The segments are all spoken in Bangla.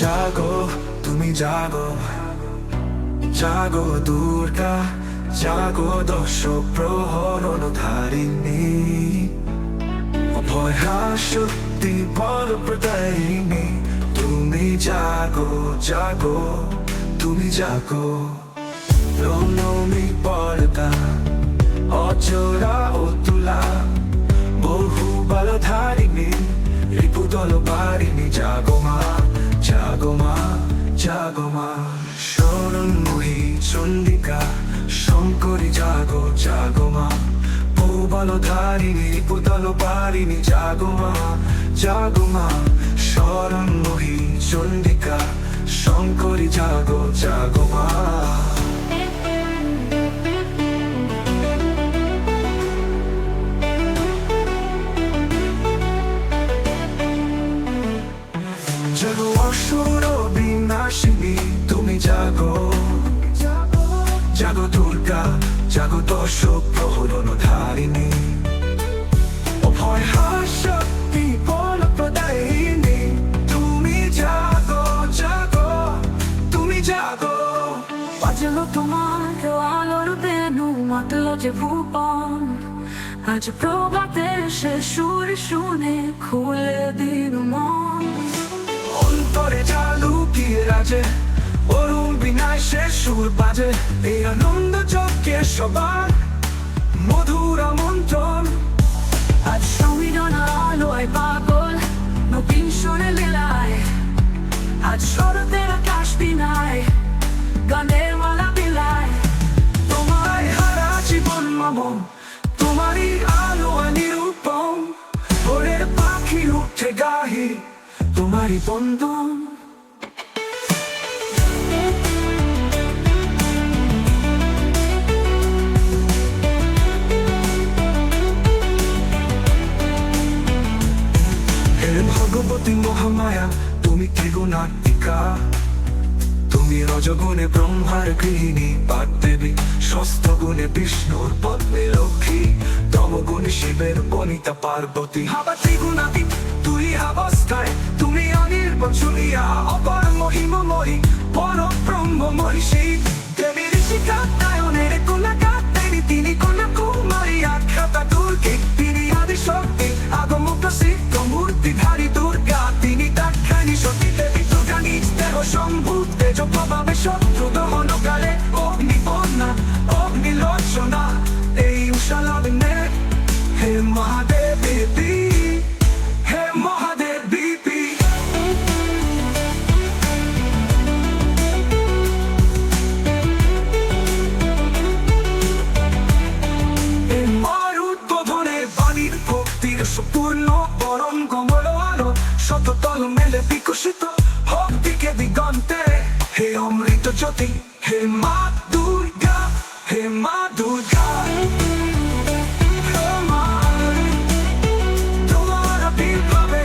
জাগো তুমি জাগো, জাগো দুর্গা, জাগো দশ প্রহর ধারিণী, অভয় শক্তি বল প্রদায়িনী। তুমি জাগো জাগো, তুমি জাগো। রণমি পর্দা অচরা অতুলা, বহু বলধারিণী, রিপুদল বারিণী। জাগো মা, জাগো মা, জাগো মা। শরণময়ী চণ্ডিকা শঙ্করী, জাগো জাগো মা। বহু বলধারিণী, রিপুদল বারিণী। জাগো মা, জাগো মা। শরণময়ী চণ্ডিকা শঙ্করী, জাগো জাগো মা। জাগো অসুর বিনাশিনী, তুমি জাগো, জাগো দুর্গা, জাগো দশ প্রহরণ ধারিণী, অভয় শক্তি বল প্রদায়িনী। তুমি জাগো জাগো, তুমি জাগো। বাজলো তোমার আলোর বেনু, মাতলো যে ভুবন, আজ প্রভাতে সে সুর শুনে খুলে দিল মন। অন্তরে চালু কি রাজে, অরুণ বিনাশে সুর বাজে, এই আনন্দ চোখে সবার মধুর আমন্ত্রণ। আজ সংবিধান আলোয় পাগল, নবীন সুরে লীলায়, আজ শরতের আকাশ বিনায়, গানের মালা বিলায়। তোমায় হারা জীবন মম, তোমারই আলো নিরূপম। ভোরের পাখি উঠে গাহি তোমারই বন্দন। হে ভগবতী মহামায়া, তুমি ত্রিগুণাত্মিকা, তুমি রজগুণে ব্রহ্মার গৃহিণী, বাগদেবী ষষ্ঠগুণে বিষ্ণুর পত্নী লক্ষ্মী, তমগুণে শিবের বনিতা পার্বতী। হাবা ত্রিগুণাতীত তুই অবস্থায়, তুমি অনির্বন শুনিয়া অপর মহিমময়ী, পর ব্রহ্মময়ী শিব। দেবী ঋষিকা নায়নের কুলাকাত্তেনি, তিনি কন্যা কুমারী আখ্যাতা দুর্গে। তিনি আদি শক্তি আগম প্রসিদ্ধ মূর্তিধারী দুর্গা, তিনি দাক্ষায়ণী সতী দেবী দুর্গা। নিজ দেহ সম্ভূত তেজ প্রভাবে শত্রু দহন কালে, অগ্নি বন্যা অগ্নি লোচনা, এই উষালগ্নে হে মহাদেবী, হে মহাদেবী। এই মরুদ্বোধনে বাণীর ভক্তির সম্পূর্ণ পরম কমল আলো, শততল মেলে বিকশিত ভক্তিকে দিগন্তে। হে অমৃত জ্যোতি, হে মা দুর্গা, হে মা দুর্গা। তোমার আবির্ভাবে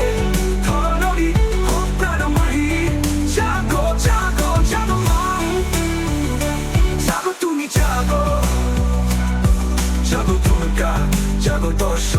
ধরণী হোক প্রাণময়ী। জাগো জাগো জাগো মা, জাগো তুমি জাগো, জাগো দুর্গা, জাগো দশ